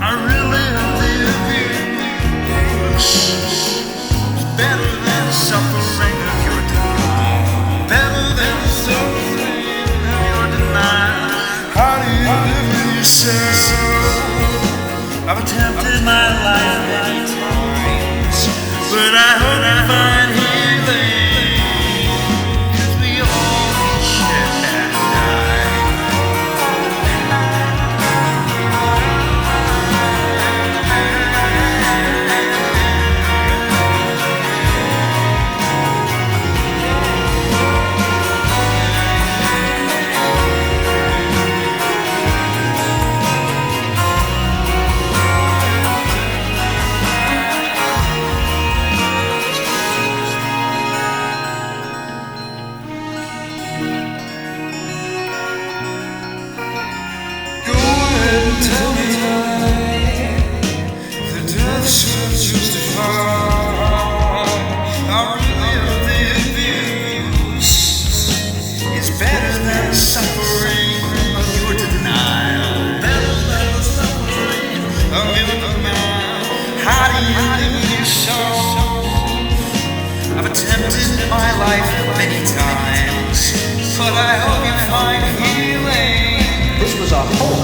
I really live it's better than suffering of your denial. Better than suffering of your denial. How do you live with yourself? I've attempted my life many times, but I hope I find healing, 'cause we all share and die. Tell me the deaths will justify. I really the abuse is better than suffering of your denial. Better than suffering of your denial. How do you live with your soul? I've attempted my life many times, but I hope you find healing. This was a hoax.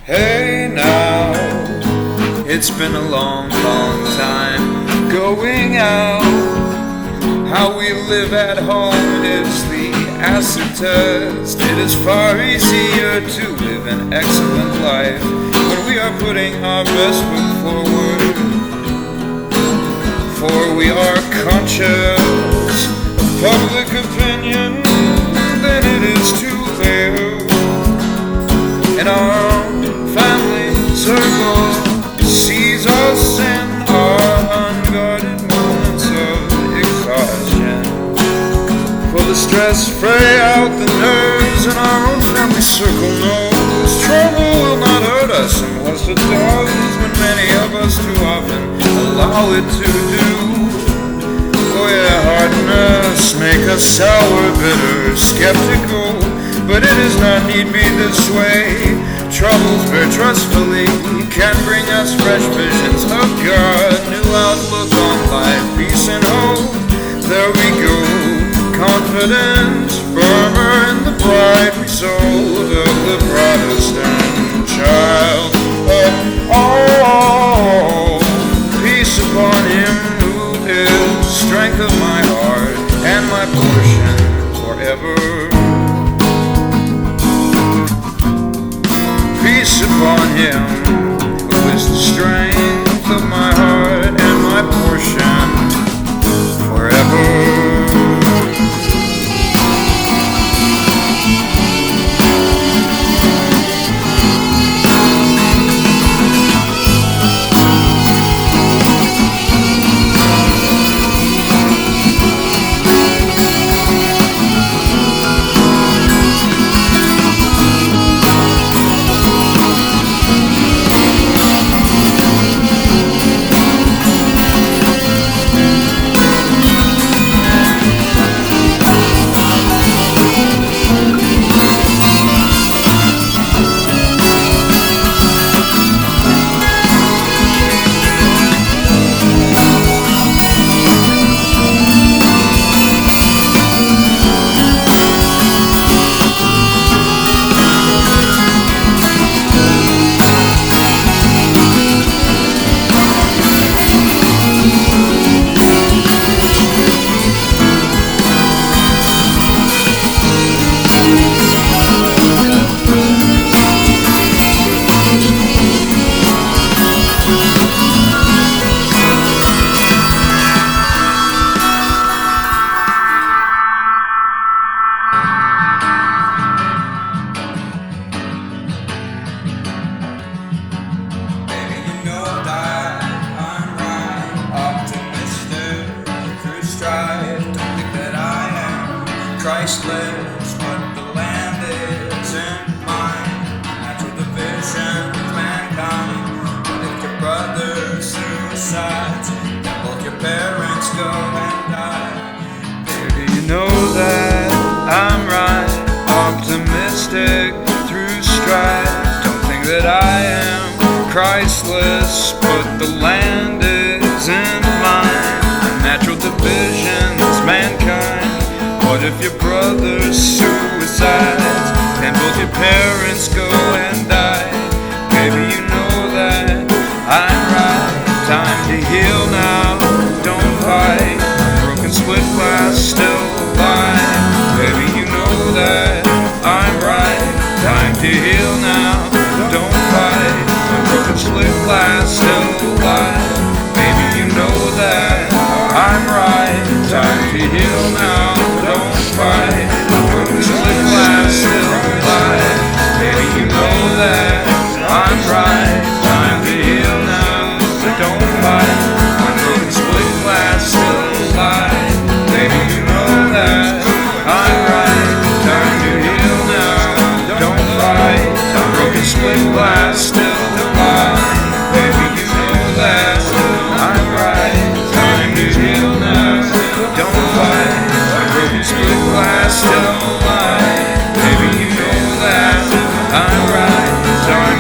Hey now, it's been a long, long time going out. How we live at home is the acid test. It is far easier to live an excellent life when we are putting our best foot forward. For we are conscious of public opinion, then it is to live in our family circle, sees us in our unguarded moments of exhaustion. For the stress fray out the nerves in our own family circle knows trouble will not hurt us unless it does, when many of us too often allow it to do. Oh yeah, hardness make us sour, bitter, skeptical, but it does not need be this way. Troubles bear trustfully can bring us fresh visions of God, new outlook on life, peace and hope. There we go, confident, firmer in the bright result of the Protestant child of all. Peace upon him who is strength of my heart and my portion forever. Peace upon him who is the strength of my heart and my portion forever. Christless, but the land isn't mine. Natural division of mankind. What if your brother's suicides? Then both your parents go and die. Baby, you know that I'm right. Optimistic through strife. Don't think that I am Christless, but the land isn't mine. Natural division's mankind. What if your brother's suicides? Then both your parents go and die. Baby, you know that I'm right. Time to heal now, don't fight. Broken split glass, still alive. Baby, you know that I'm right. Time to heal now, don't fight. Broken split glass, still alive. Baby, you know that I'm right. Time to heal now, don't fight. Broken split glass, still alive. Baby, you know that I'm right. Time to heal now, don't fight. Broken split glass, still alive. Baby, you know that I'm right. Time to heal now, don't fight. Broken split glass, still alive. Baby, you know that I'm right. Time to heal now, don't fight. Broken split glass, still alive. Baby, you know that I'm right.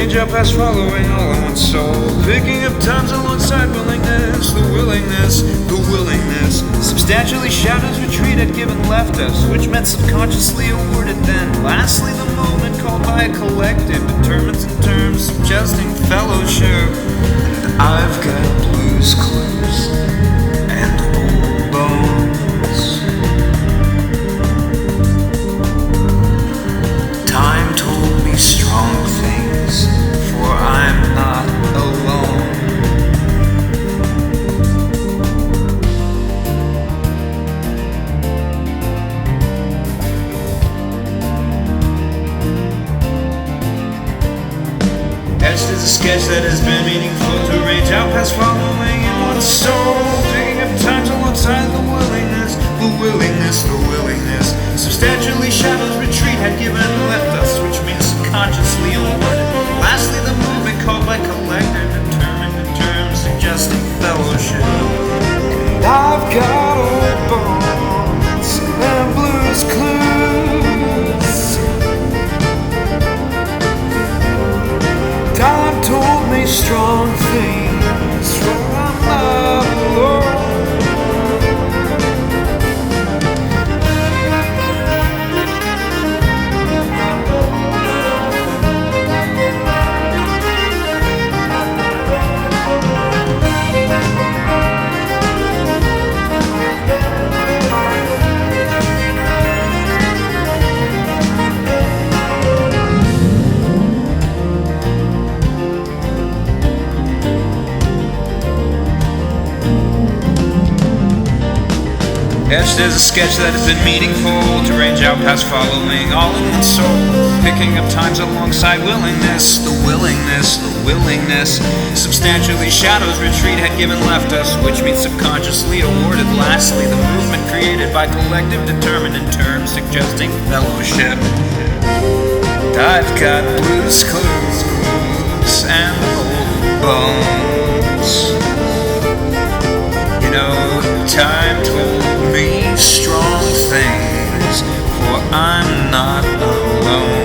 range out past following all in one soul, picking up times alongside willingness, the willingness, the willingness. Substantially shadows retreat had given left us, which meant subconsciously awarded then. Lastly, the moment called by a collective determines in terms suggesting fellowship. And I've got blues clues and old bones. Time told me strong things, for I'm not alone. Etched is a sketch that has been meaningful to range out past following in one's soul, picking up times alongside the willingness, the willingness, the willingness. Substantially shadows retreat had given and left us, which means subconsciously awarded. Lastly, the movement called by collective determined in terms suggesting fellowship. And I've got old bones and blues clues. Time told me strong things, for I'm not alone. Etched is a sketch that has been meaningful to range out past following all in one soul, picking up times alongside willingness, the willingness, the willingness. Substantially shadows retreat had given left us, which means subconsciously awarded. Lastly, the movement created by collective determined in terms suggesting fellowship. I've got blues clues and old bones. You know, time told me strong things, for I'm not alone.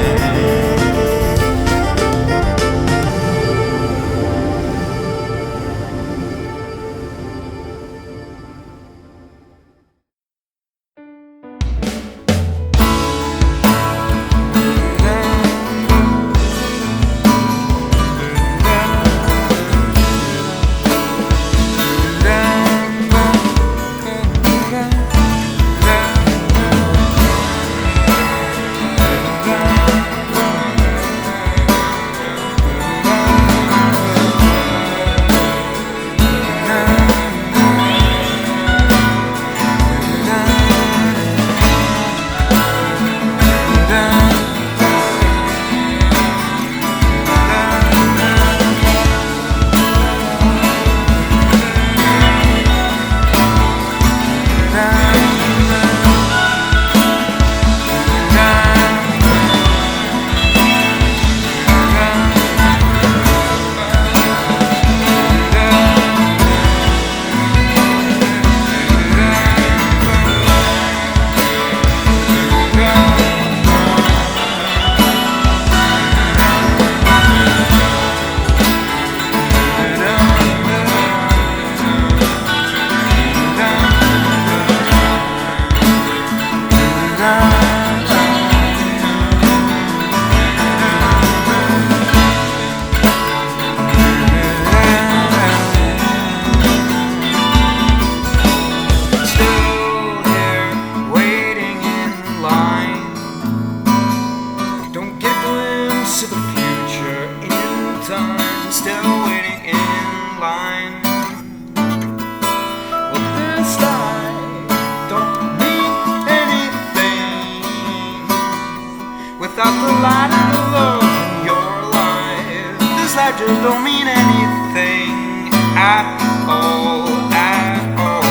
Just don't mean anything at all, at all.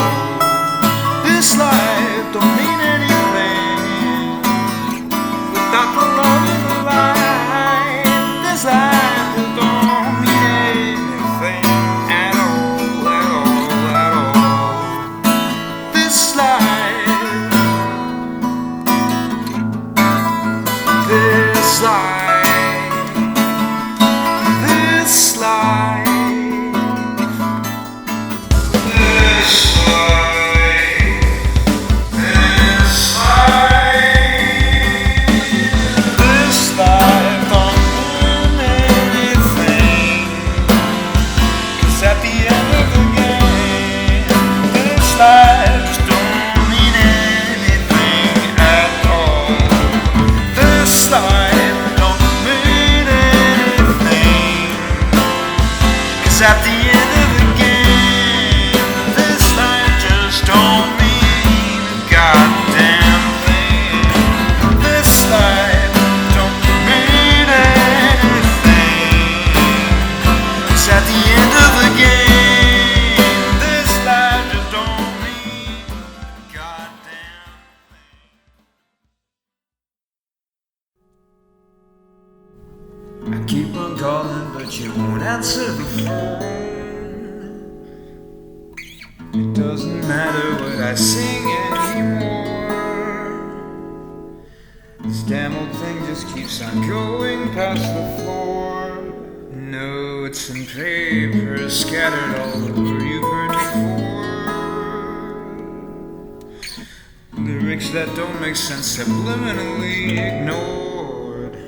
This life don't mean anything without the love in the life. This life don't mean anything at all, at all, at all. This life, this life. It doesn't matter what I sing anymore. This damn old thing just keeps on going past the floor. Notes and paper scattered all over, you've heard before. Lyrics that don't make sense, subliminally ignored.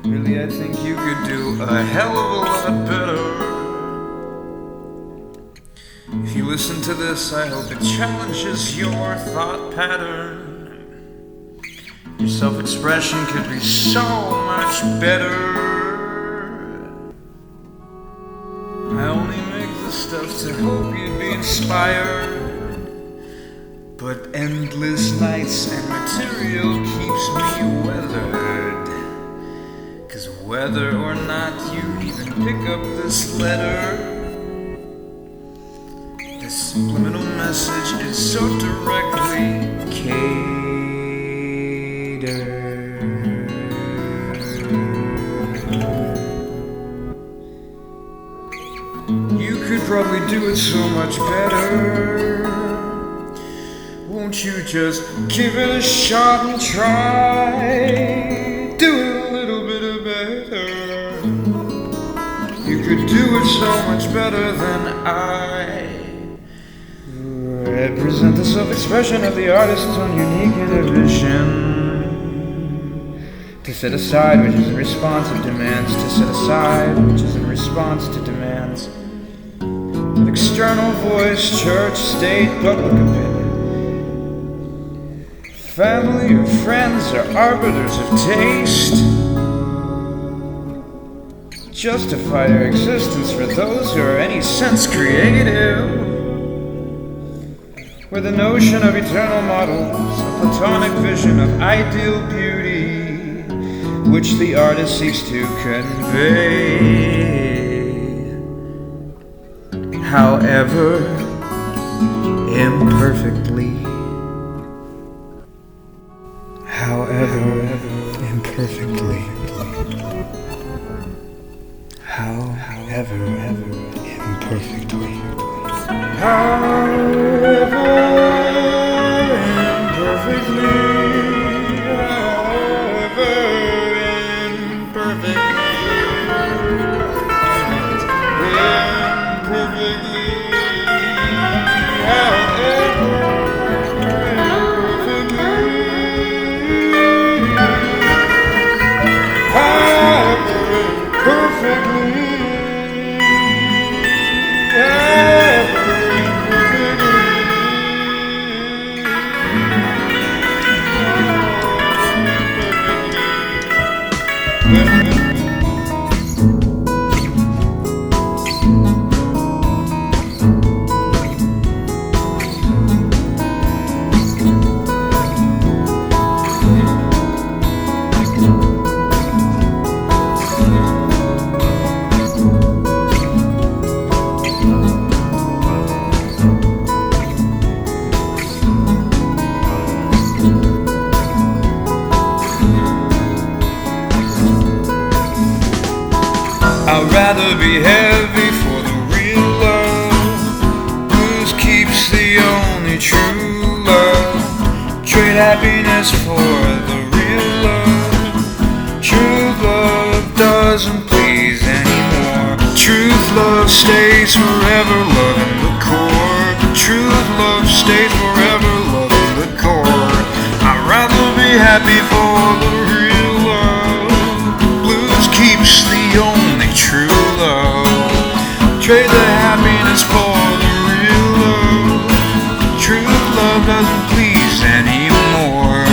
Really, I think you could do a hell of a lot better. If you listen to this, I hope it challenges your thought pattern. Your self-expression could be so much better. I only make this stuff to hope you'd be inspired. But endless nights and material keeps me weathered. 'Cause whether or not you even pick up this letter, the subliminal message is so directly catered. You could probably do it so much better. Won't you just give it a shot and try? Do it a little bit better. You could do it so much better than I. Represent the self-expression of the artist's own unique inner vision. To set aside which is in response to demands. To set aside which is in response to demands. An external voice, church, state, public opinion. Family or friends are arbiters of taste. Justify your existence for those who are any sense creative. Where the notion of eternal models, a platonic vision of ideal beauty, which the artist seeks to convey. However, imperfectly. However, imperfectly. However, imperfectly. However, imperfectly. However, imperfectly. I'd rather be heavy for the real love. Blues keeps the only true love. Trade happiness for the real love. True love doesn't please anymore. Truth love stays forever loving the core. Truth love stays forever loving the core. I'd rather be happy for the real love. Blues keeps the only true love. Trade the happiness for the real love. True love doesn't please anymore.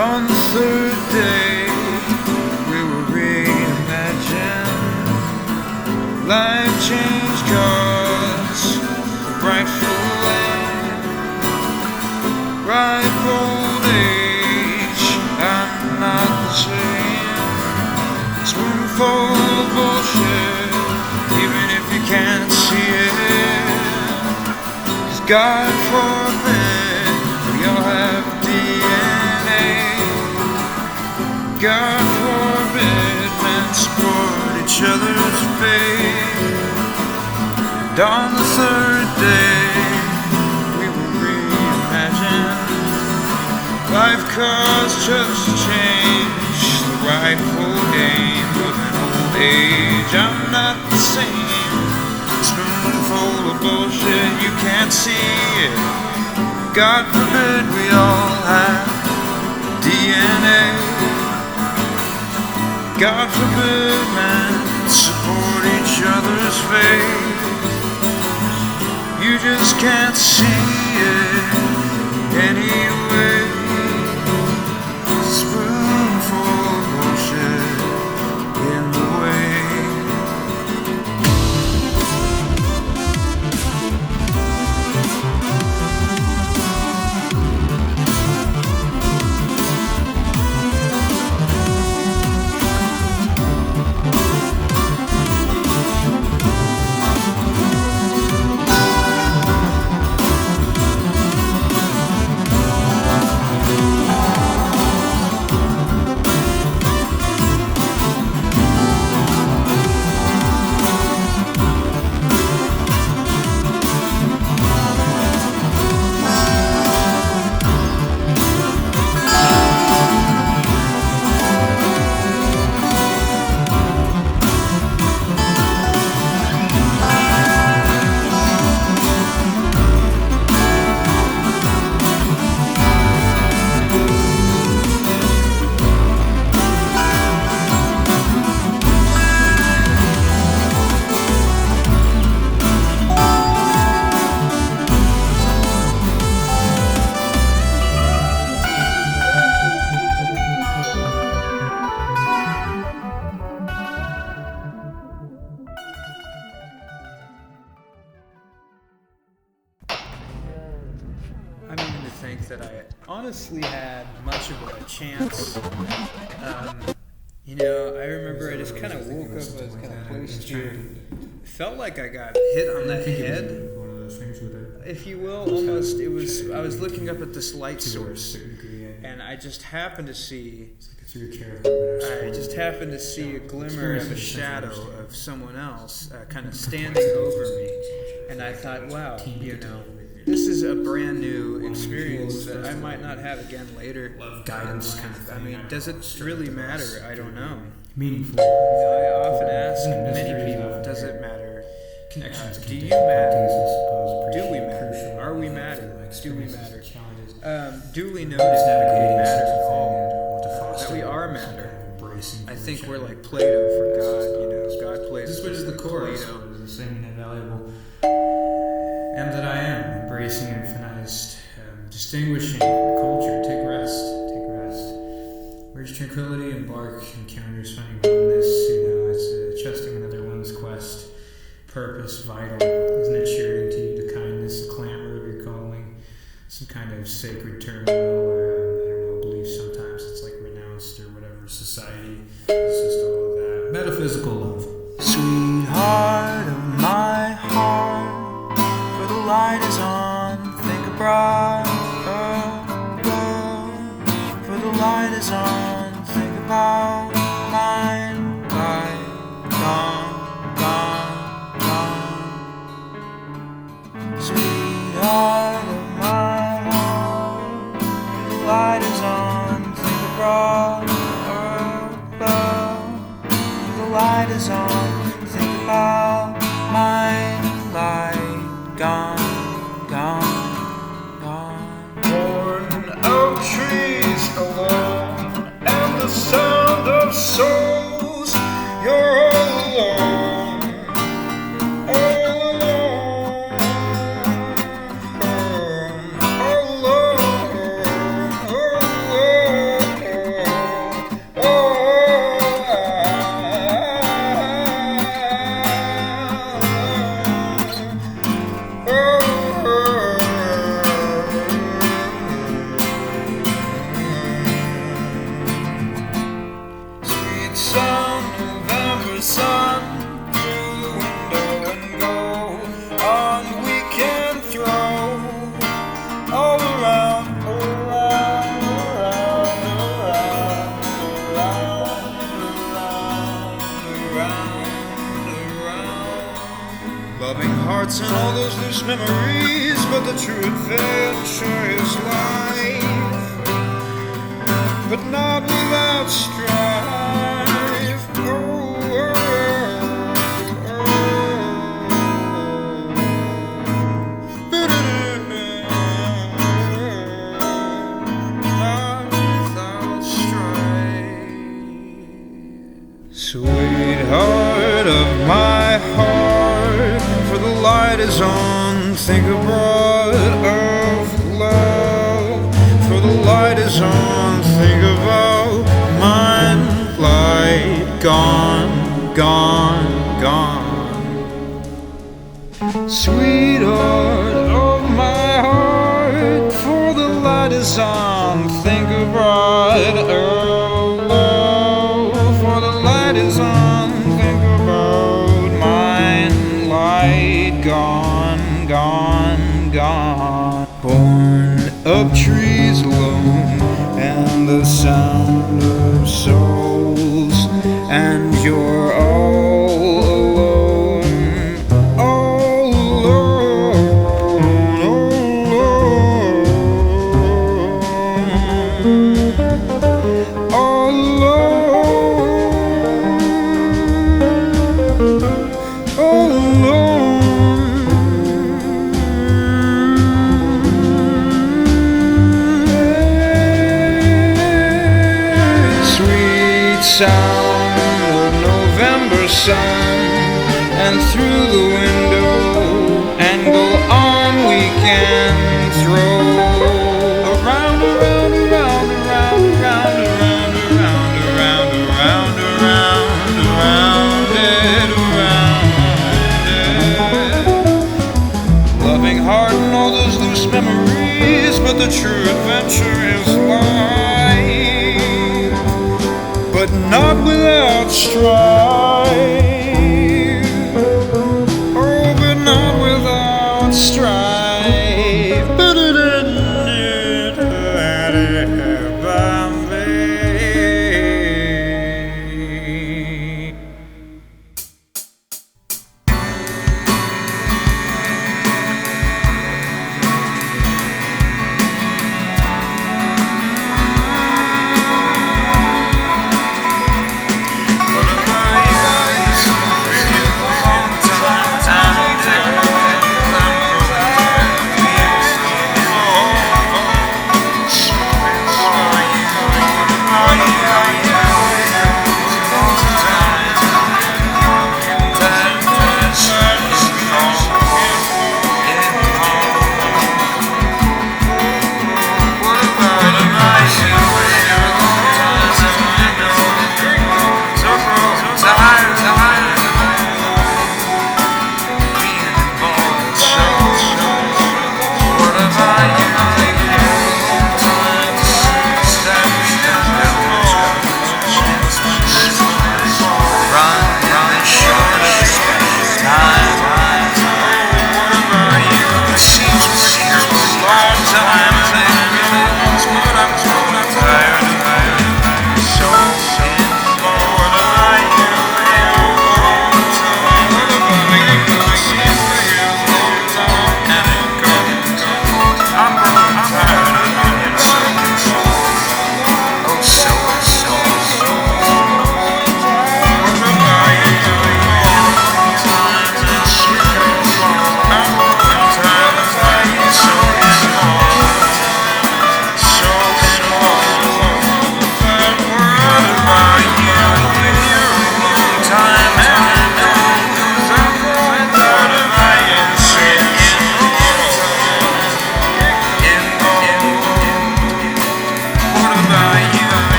On the third day, we will reimagine. Life change cause rightful land. Ripe old age, I'm not the same. Spoonful of bullshit, even if you can't see it. 'Cause God forbid we all have dieth. God forbid men support each other's faith. And on the third day, we will reimagine. Life cause just change, the rightful game of an old age. I'm not the same. Spoonful of bullshit, you can't see it. God forbid we all have DNA. God forbid men support each other's faith. You just can't see it anyway. Spoonful of bullshit in the way. That I honestly had much of a chance. I remember I just kind of woke up, I was kind of placed here. Felt like I got hit on the head, if you will, almost. I was looking up at this light source, and I just happened to see a glimmer of a shadow of someone else kind of standing over me, and I thought, wow, this is a brand new experience that I might not have again later. Guidance kind of thing. I mean, does it really matter? I don't know. Meaningful. I often ask many people, does it matter? Do you matter? Do we matter? Are we matter? Do we matter? Duly noted that we matter at all. That we are matter. I think we're like Plato for God. God plays. This is the chorus. Plato. The same invaluable. Am that I am, embracing infinized, distinguishing culture. Take rest. Where's tranquility? Embark, encounters, finding wellness. It's trusting another one's quest. Purpose, vital. Isn't it cheering to you to kindness, the clamor of your calling? Some kind of sacred turmoil or, belief sometimes it's like renounced or whatever. Society. It's just all of that. Metaphysical love. Sweetheart of my heart, the light is on, think abroad, for the light is on, think about mine, light, gone, sweetheart of my heart, the light is on, think abroad, the light light is on, think about mine light gone, gone, gone. Born of trees alone, and the sound of souls, you're all alone, all alone, all alone, Sweet sound, November sun, through the window and go on, we can throw all around, around, around, around. Loving hearts and all those loose memories, but the true adventure is life, but not without strife. Sweetheart of my heart, for the light is on, think abroad of love. For the light is on, think about mine light gone, gone, gone. Sweetheart of my heart, for the light is on, think abroad of love. For the light is on, think about mine light gone, gone, gone. Born of trees alone, and the sound of souls, and you're all alone, all alone, all alone, all alone. Sound of November sun, and through the window and go on, we can throw around, around, around, around, around, around, around, around, around, around, around it. Loving heart and all those loose memories, but the true adventure is life, but not without strife. Oh, but not without strife. What am I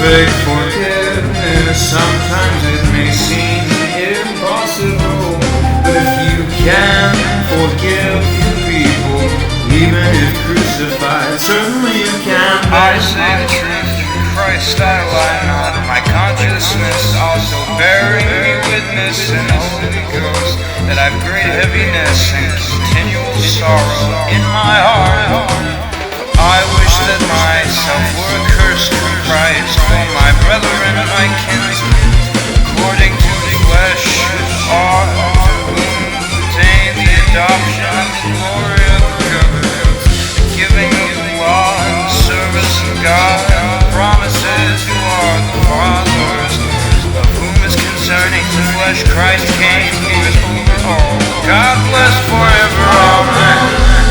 perfect forgiveness. Sometimes it may seem impossible, but if you can forgive people, even if crucified, certainly you can. I say the truth through Christ, I lie not. My consciousness also bearing me witness, and the Holy Ghost, that I've great heaviness and continual sorrow in my heart. I wish that myself were accursed from Christ, for my brethren and my kinsmen, according to the flesh, are to whom pertain the adoption of the glory of the covenant, the giving of the law and the service of God, and the promises who are the fathers, of whom is concerning the flesh Christ came, who is over all. God bless forever, amen.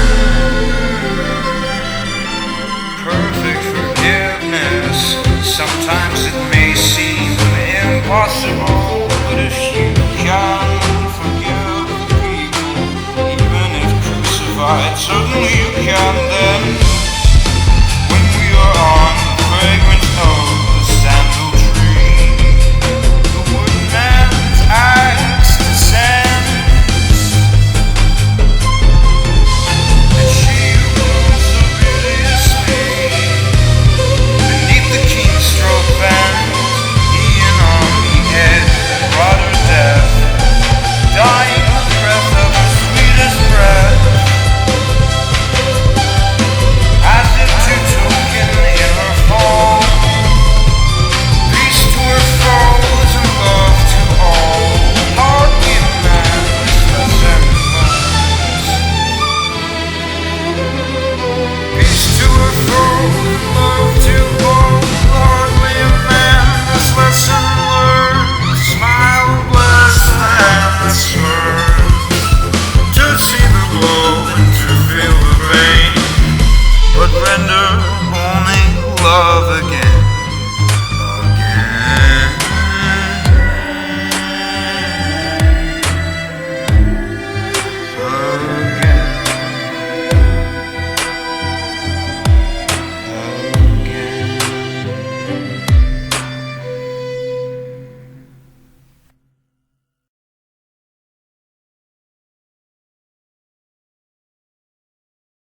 Perfect forgiveness. Sometimes it may seem impossible, but if you can forgive people, even if crucified, certainly you can.